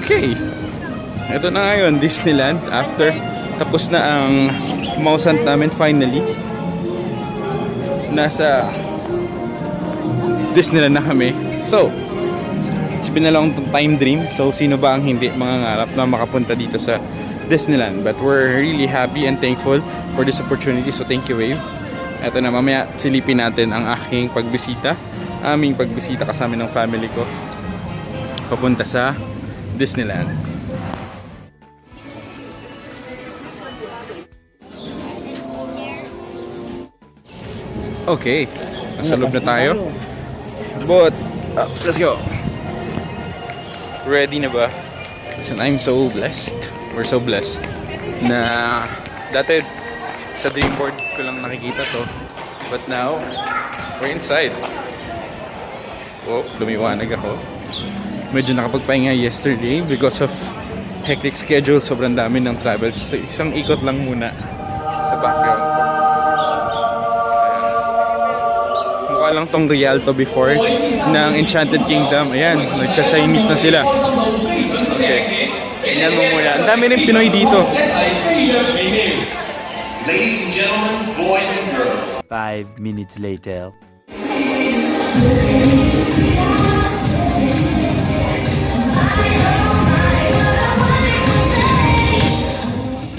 Okay. Ito na ngayon, Disneyland. After, tapos na ang mausant namin finally. Nasa Disneyland na kami. So, it's been a long time dream. So, sino ba ang hindi mangangarap na makapunta dito sa Disneyland? But we're really happy and thankful for this opportunity. So, thank you, Wave. Ito na, mamaya silipin natin ang aking pagbisita. Aming pagbisita kasama ng family ko. Papunta sa Disneyland. Okay, nasa loob na tayo. But, let's go. Ready na ba? Listen, I'm so blessed. We're so blessed na dati sa dream board ko lang nakikita to. But now, we're inside. Oh, lumiwanag ako. Medyo nakapagpahinga yesterday because of hectic schedule. Sobrang dami ng travels. So, isang ikot lang muna sa background ko. Mukha lang tong Rialto before ng Enchanted Kingdom. Ayan, nagcha-Chinese na sila. Okay. Tingnan mo muna. Ang dami rin Pinoy dito. Ladies and gentlemen, boys and girls. 5 minutes later.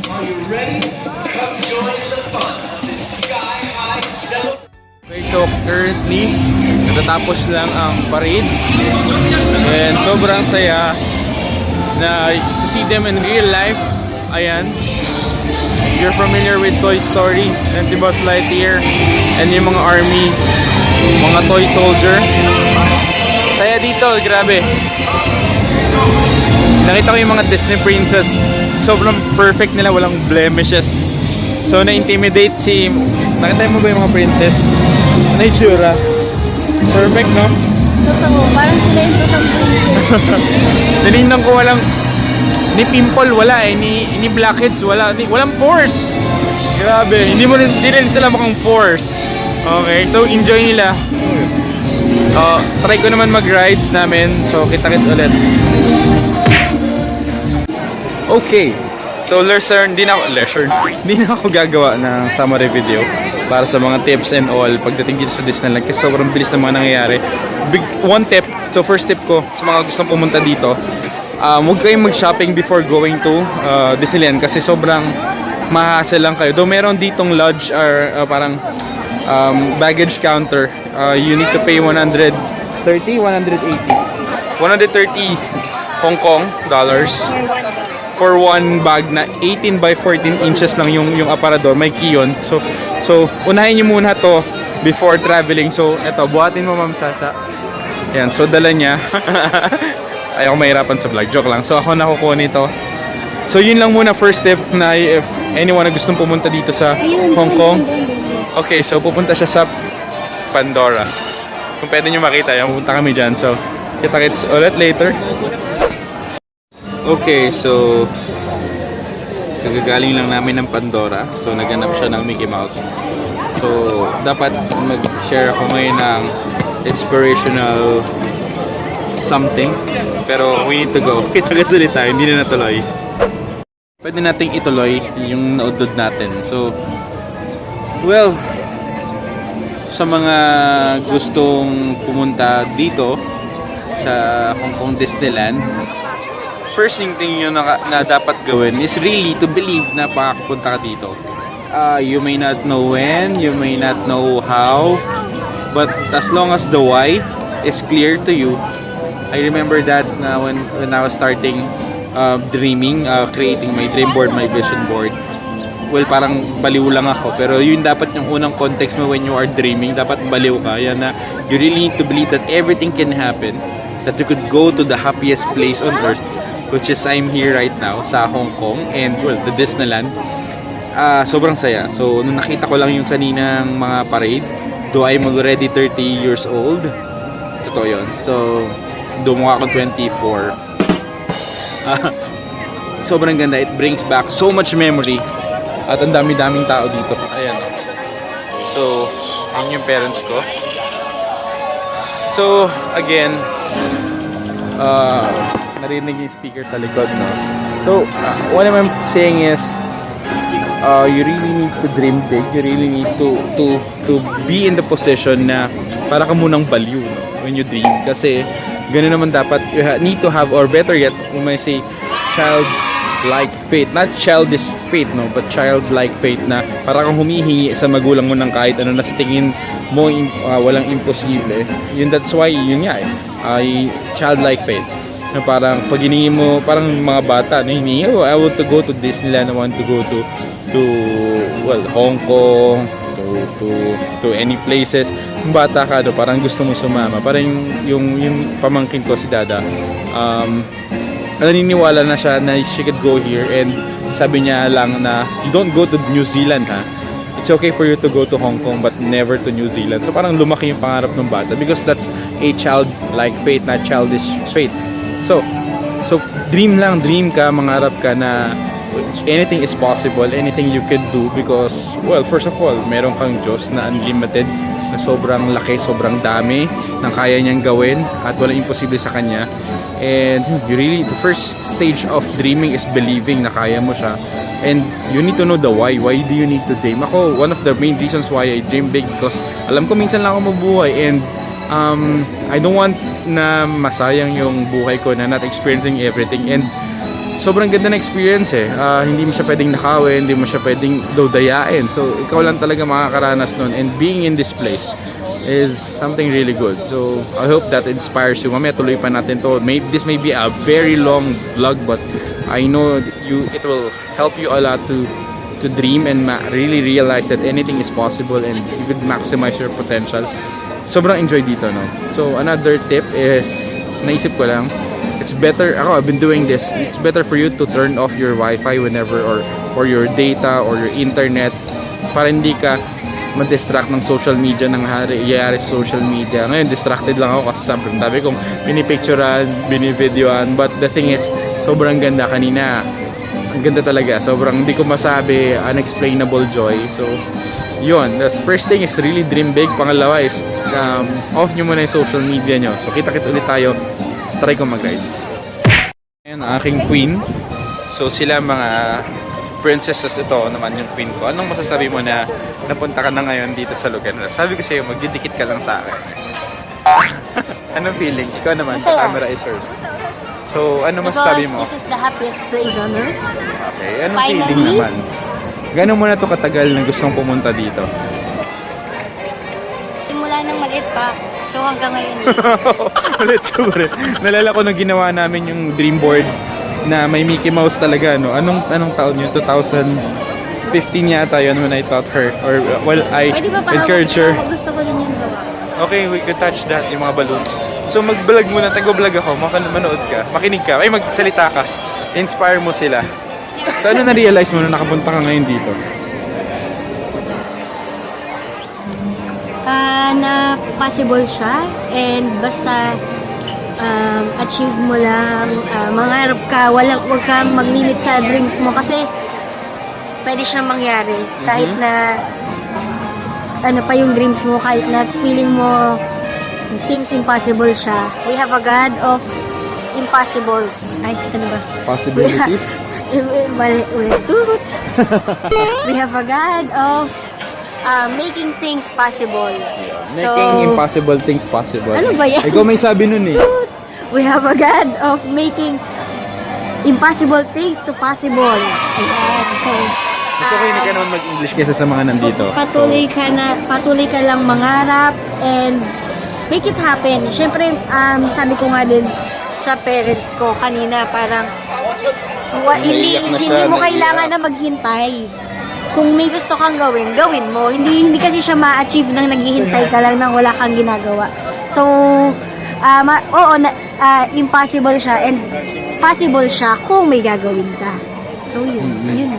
Are you ready? Come join the fun of this sky-high celebration. Okay, so currently, natatapos lang ang parade. And sobrang saya na to see them in real life. Ayan. You're familiar with Toy Story and si Buzz Lightyear and yung mga army, mga toy soldier. Saya dito, grabe. Nakita ko yung mga Disney princess. Sobrang perfect nila, walang blemishes. So na-intimidate si... Nakita mo ba yung mga princess? Ano yung tsura? Perfect, no? Totoo, parang sila yung totoong princess. Tinignan ko walang... Ni pimple wala eh, ni blackheads wala, walang pores. Grabe, hindi rin sila mukhang force. Okay, so enjoy nila. Try ko naman mag-rides namin, so kita-kits ulit. Okay, so hindi na ako gagawa ng summary video para sa mga tips and all pagdating dito sa Disneyland kasi sobrang bilis ng mga nangyayari. One tip, so first tip ko sa mga gustong pumunta dito, huwag kayong mag-shopping before going to Disneyland kasi sobrang ma-hassle lang kayo. Though meron ditong lodge or parang baggage counter, you need to pay 130 Hong Kong dollars for one bag na 18 by 14 inches lang yung aparador. May key yun. So unahin nyo muna to before traveling. So eto, buhatin mo Ma'am Sasa. Yan, so dala niya. Ayaw mahirapan sa vlog, joke lang. So ako nakukuha nito. So yun lang muna first step na if anyone na gustong pumunta dito sa Hong Kong. Okay, so pupunta siya sa Pandora. Kung pwede nyo makita, yan, pupunta kami dyan. So kita-kits ulit later. Okay, so kagagaling lang namin ng Pandora. So naganap siya ng Mickey Mouse. So dapat mag-share ako ngayon ng inspirational something. Pero we need to go. Kita-kits ulit tayo, hindi na natuloy. Pwede nating ituloy yung naudod natin. So, well, sa mga gustong pumunta dito sa Hong Kong Disneyland, first thing yun na dapat gawin is really to believe na makakapunta ka dito. You may not know when, you may not know how, but as long as the why is clear to you. I remember that when I was starting dreaming, creating my dream board, my vision board. Well, parang baliw lang ako. Pero yun dapat yung unang context mo when you are dreaming. Dapat baliw ka. Yan na you really need to believe that everything can happen. That you could go to the happiest place on earth, which is I'm here right now sa Hong Kong and well, the Disneyland. Sobrang saya. So, nung nakita ko lang yung kaninang mga parade, though I'm already 30 years old, totoo yun. So, dumukha ako 24. Sobrang ganda. It brings back so much memory. At ang dami-daming tao dito. Ayan. So, yun yung parents ko. So, again, narinig yung speaker sa likod, no? So, what I'm saying is, you really need to dream big. You really need to be in the position na para ka munang baliw, no? When you dream. Kasi, ganun naman dapat, you need to have, or better yet, you may say, childlike faith. Not childish faith, no? But childlike faith na para kang humihingi sa magulang mo ng kahit ano na sa tingin mo walang imposible. That's why, yun nga childlike faith. Na parang pag hiningi mo, parang mga bata, no, hiningi, I want to go to Disneyland, I want to go to Hong Kong, to any places. Yung bata ka, no, parang gusto mo sumama. Parang yung pamangkin ko si Dada, naniniwala na siya na she could go here, and sabi niya lang na you don't go to New Zealand, ha. It's okay for you to go to Hong Kong but never to New Zealand. So parang lumaki yung pangarap ng bata because that's a childlike faith, not childish faith. So dream ka, mangarap ka na anything is possible, anything you could do because, well, first of all, meron kang Diyos na unlimited, na sobrang laki, sobrang dami ng kaya niyang gawin at walang imposible sa Kanya. And the first stage of dreaming is believing na kaya mo siya. And you need to know the why. Why do you need to dream? Ako, one of the main reasons why I dream big because alam ko minsan lang ako mabuhay, and I don't want na masayang yung buhay ko na not experiencing everything. And sobrang ganda na experience hindi mo siya pwedeng nakawin, hindi mo siya pwedeng dayain. So ikaw lang talaga makakaranas nun, and being in this place is something really good. So I hope that inspires you. Mamaya tuloy pa natin to. This may be a very long vlog, but I know it will help you a lot to dream and really realize that anything is possible and you could maximize your potential. Sobrang enjoy dito, no? So another tip is, naisip ko lang, it's better, I've been doing this, it's better for you to turn off your Wi-Fi whenever, or your data or your internet, para hindi ka ma-distract ng social media, ng nangyayari sa social media. Ngayon distracted lang ako kasi sabi kong pinipicturean, binivideoan, but the thing is, sobrang ganda kanina. Ang ganda talaga, sobrang hindi ko masabi, unexplainable joy. So yun, the first thing is really dream big. Pangalawa is off nyo muna yung social media nyo. So kita-kits ulit tayo, try ko mag-rides. Ayan ang aking queen. So sila mga princesses, ito naman yung queen ko. Anong masasabi mo na napunta ka na ngayon dito sa lugar na sabi ko sa'yo, magdidikit ka lang sa akin? Anong feeling? Ikaw naman, the Masaya. camera is yours. So ano masasabi mo? Because this is the happiest place on earth. Okay, anong Finally? feeling naman? Gano'n mo na to katagal na gustong pumunta dito? Simula nang maliit pa. So hanggang ngayon. Ulit ko rin. Nalala ko nung ginawa namin yung dream board na may Mickey Mouse talaga, no? Anong taon yun? 2015 yata yun when I taught her. Or, well, I Pwede ba encourage her. Gusto ko din yung gawa. Okay, we could touch that, yung mga balloons. So mag-vlog muna, tag-vlog ako, manood ka, makinig ka, ay magsalita ka, inspire mo sila. So ano na-realize mo na nakapunta ka ngayon dito? Na possible siya, and basta achieve mo lang, mangarap ka, wag kang maglilit sa dreams mo kasi pwede siyang mangyari kahit na ano pa yung dreams mo, kahit na feeling mo seems impossible siya. We have a God of impossibles. Ay, ano ba? Possibilities? Ulit. We have a God of making things possible. Making impossible things possible. Ano ba yan? Ikaw may sabi nun eh. We have a God of making impossible things to possible. Ayan. So, Mas okay na ka naman mag-English kaysa sa mga nandito. patuloy ka lang mangarap and make it happen. Siyempre, sabi ko nga din sa parents ko kanina, parang hindi Naiiyak na siya, mo naiiyak. kailangan na maghintay. Kung may gusto kang gawin, gawin mo. Hindi kasi siya ma-achieve nang naghihintay ka lang nang wala kang ginagawa. So, impossible siya and possible siya kung may gagawin ka. So, yun.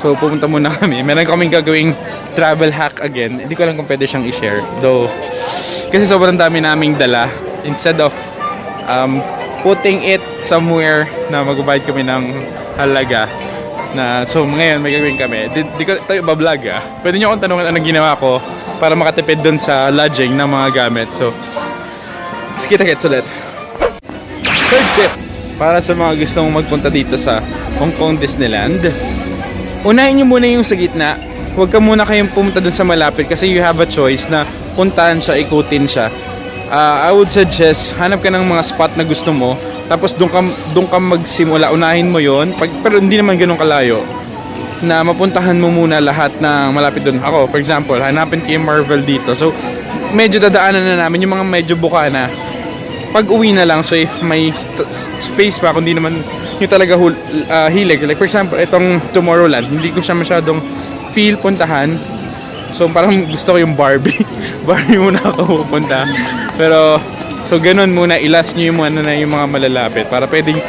So pupunta muna kami. Meron kaming gagawing travel hack again. Hindi ko lang kung pwede siyang i-share. Though, kasi sobrang dami naming dala. Instead of putting it somewhere na magbabayad kami ng halaga. So ngayon may gagawin kami. Di ko tayo bablog Pwede nyo akong tanungan anong ginawa ko para makatipid dun sa lodging ng mga gamit. So, kita-kits ulit. Third tip. para sa mga gustong magpunta dito sa Hong Kong Disneyland. Unahin nyo muna yung sa gitna. Huwag ka muna kayong pumunta dun sa malapit kasi you have a choice na puntahan siya, ikutin siya. I would suggest, hanap ka ng mga spot na gusto mo, tapos doon ka magsimula, unahin mo yon. Pero hindi naman ganun kalayo, na mapuntahan mo muna lahat na malapit doon. Ako, for example, hanapin ko yung Marvel dito. So, medyo dadaanan na namin yung mga medyo buka na. Pag uwi na lang, so if may space pa, kung di naman yung talaga hilig. Like for example, itong Tomorrowland, hindi ko siya masyadong feel puntahan. So parang gusto ko yung Barbie. Barbie muna ako pupunta. Pero, so ganun muna, ilas nyo yung mga malalapit para pwedeng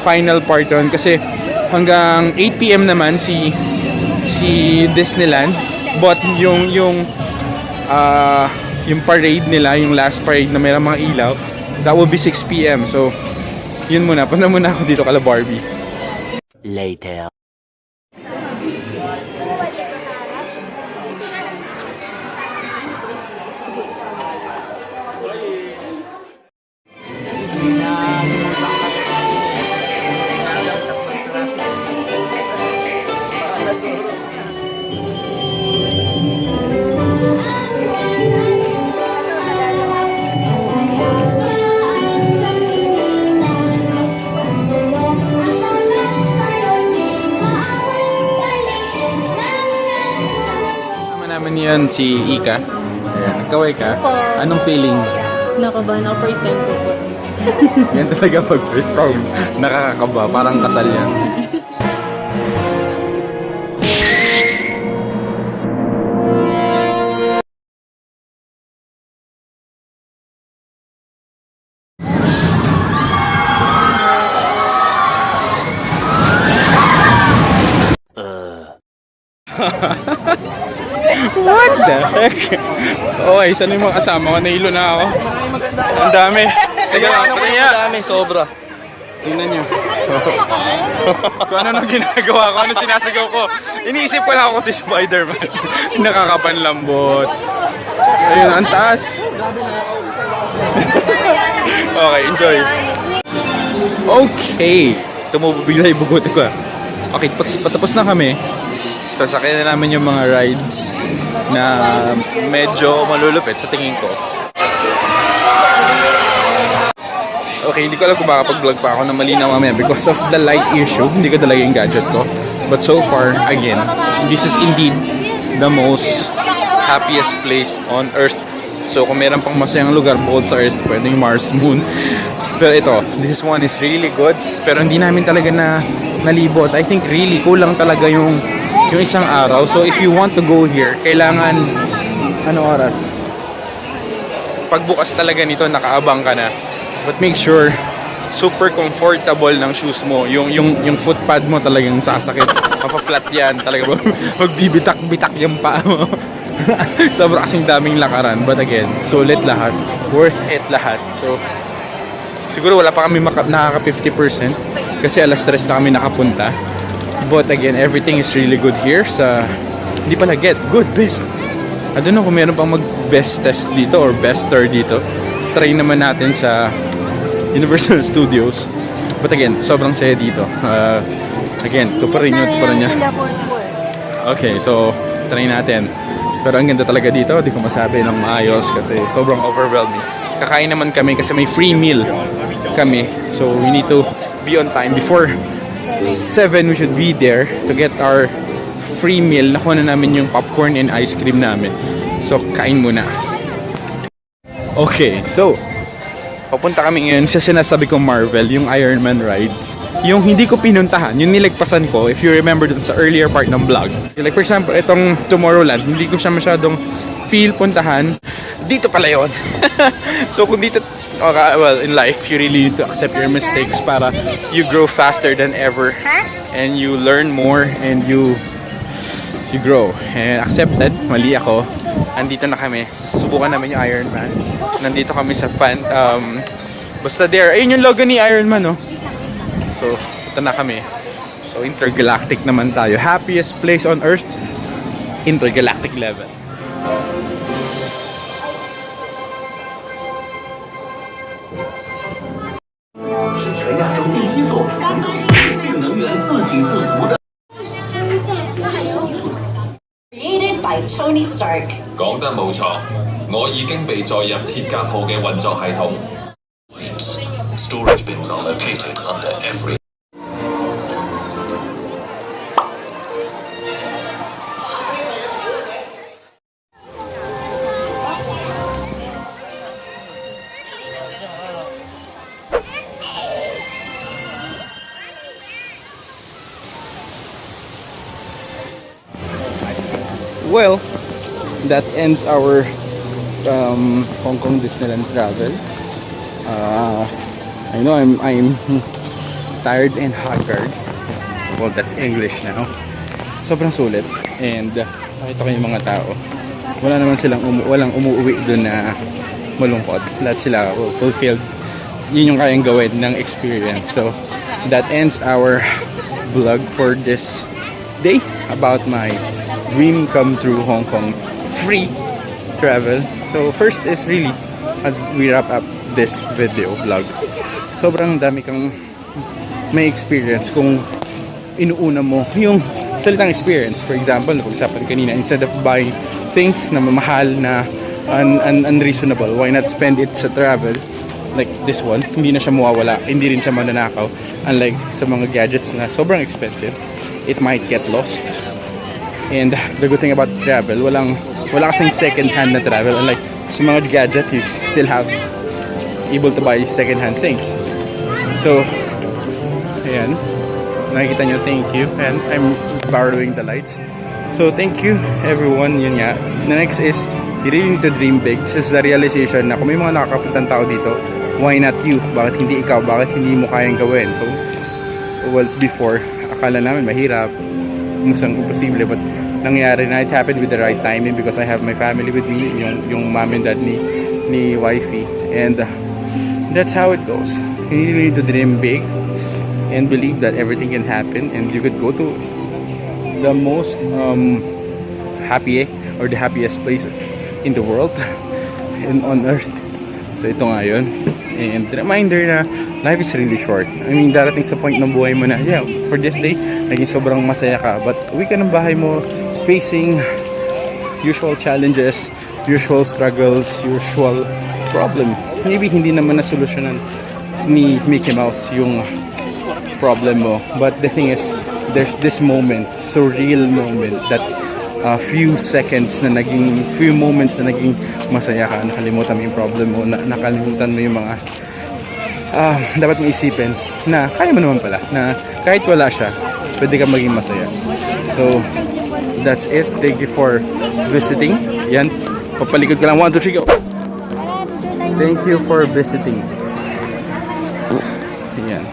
final part yun. Kasi hanggang 8 PM naman si Disneyland. But yung parade nila, yung last parade na mayroong mga ilaw, that will be 6 PM. So, yun muna. Punta muna ako dito kala Barbie. Later. Naman yan si Ika. Ayan, nagkaway ka. Anong feeling? Nakabahan ako first time ko po. Yan talaga pag first time. Nakakakaba. Parang kasal yan. What the heck? Okay, saan yung mga kasama ko? Nahilo na ako. Ang dami. Teka lang, kaya. Dami, sobra. Tingnan nyo. Kung ano nang ginagawa ko, ano sinasagaw ko. Iniisip ko lang ako si Spider-Man. Nakakapanlambot. Ayun, ang taas. Okay, enjoy. Okay. Tumubigla yung bugot ko. Okay, patapos na kami. Tapos sakay na namin yung mga rides na medyo malulupit sa tingin ko. Okay, hindi ko alam kung makapag-vlog pa ako na malinaw mamaya because of the light issue. Hindi ko talaga yung gadget ko. But so far, again, this is indeed the most happiest place on Earth. So kung meron pang masayang lugar bukod sa Earth, pwedeng Mars, Moon. Pero ito, this one is really good. Pero hindi namin talaga nalibot. I think really kulang talaga yung isang araw. So if you want to go here, kailangan ano oras? Pagbukas talaga nito, nakaabang ka na. But make sure super comfortable ng shoes mo. Yung footpad mo talagang sasakit. Mapa-flat yan. Talaga magbibitak-bitak yung paa mo. Sobrang kasing daming lakaran. But again, sulit lahat. Worth it lahat. So siguro wala pa kami nakaka 50% kasi alas 3 na kami nakapunta. But again, everything is really good here sa... Hindi pala best. I don't know kung meron pang mag-best test dito or bester dito. Try naman natin sa Universal Studios. But again, sobrang saya dito. Again, tuparin niya. Okay, so try natin. Pero ang ganda talaga dito. Hindi ko masabi ng maayos kasi sobrang overwhelming. Kakain naman kami kasi may free meal kami. So we need to be on time before 7 we should be there to get our free meal. Nakuha na namin yung popcorn and ice cream namin. So, kain muna. Okay, so papunta kami ngayon sa sinasabi kong Marvel, yung Iron Man rides. Yung hindi ko pinuntahan, yung nilagpasan ko, if you remember dun sa earlier part ng vlog. Like for example, itong Tomorrowland, hindi ko siya masyadong feel puntahan. Dito pala yun. So kung dito, okay, well, in life, you really need to accept your mistakes para you grow faster than ever. And you learn more and you grow. And accepted, mali ako. Andito na kami. Subukan namin yung Iron Man. Nandito kami sa basta there. Ayun yung logo ni Iron Man, no? So, ito na kami. So, intergalactic naman tayo. Happiest place on Earth, intergalactic level. start. 講得冇錯，我已經被載入鐵甲號嘅運作系統。Storage bins are located under every. Well, that ends our Hong Kong Disneyland travel. I know I'm tired and haggard. Well, that's English now. Sobrang sulit. And nakita ko yung mga tao. Wala naman silang walang umuwi doon na malungkot. Lahat sila fulfilled. Yun yung kayang gawin ng experience. So, that ends our vlog for this day about my dream come true Hong Kong free travel. So first is really, as we wrap up this video vlog, sobrang dami kang may experience kung inuuna mo yung salitang experience. For example, napag-usapan kanina, instead of buying things na mamahal na unreasonable, why not spend it sa travel? Like this one, hindi na siya mawawala, hindi rin siya mananakaw. Unlike sa mga gadgets na sobrang expensive, it might get lost. And the good thing about travel, wala kasing second hand na travel. Unlike sa mga gadget, you still have able to buy second hand things. So, ayan, nakikita nyo, thank you. And I'm borrowing the lights. So, thank you everyone. Yun nga. The next is, you really need to dream big. This is the realization na kung may mga nakakapuntang tao dito, why not you? Bakit hindi ikaw? Bakit hindi mo kayang gawin? So, well, before, akala namin mahirap, musang imposible, but nangyari na. It happened with the right timing because I have my family with me, yung mom and dad ni wifey, and that's how it goes. You really need to dream big and believe that everything can happen, and you could go to the most happy or the happiest place in the world and on earth. So ito nga yun. And reminder na life is really short. I mean, darating sa point ng buhay mo na, yeah, for this day, naging sobrang masaya ka. But uwi ka ng bahay mo, facing usual challenges, usual struggles, usual problem. Maybe hindi naman nasolusyonan ni Mickey Mouse yung problem mo. But the thing is, there's this moment, surreal moment, that few moments na naging masaya ka, nakalimutan mo yung problem mo, nakalimutan mo yung mga dapat mo isipin na kaya mo naman pala, na kahit wala siya, pwede ka maging masaya. So, that's it. Thank you for visiting. Yan, papalikod ka lang. 1, 2, 3, go! Thank you for visiting. Yan,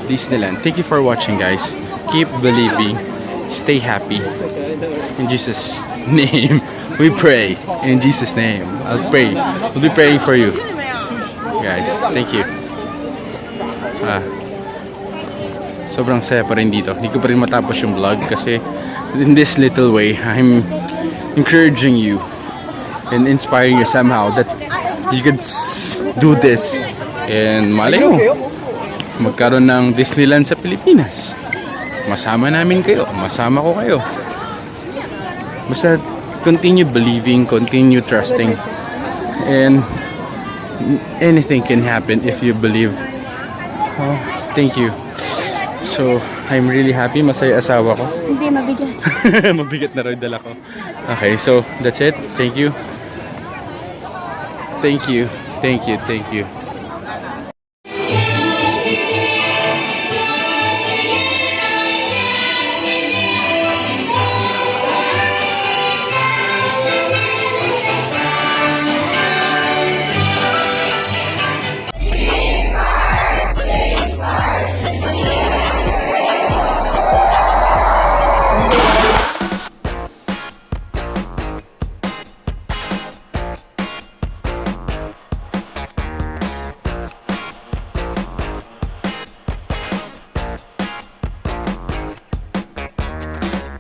Disneyland. Thank you for watching, guys. Keep believing. Stay happy. In Jesus' name, we pray. In Jesus' name, I'll pray. We'll be praying for you, guys. Thank you. Sobrang saya pa rin dito. Hindi ko pa rin matapos yung vlog kasi in this little way, I'm encouraging you and inspiring you somehow that you could do this. And malay mo, magkaroon ng Disneyland sa Pilipinas. Masama namin kayo. Masama ko kayo. Basta continue believing, continue trusting, and anything can happen if you believe. Oh, thank you. So, I'm really happy. Masaya asawa ko. Hindi, mabigat. Mabigat na raw yung dala ko. Okay, so that's it. Thank you. Thank you. Thank you. Thank you.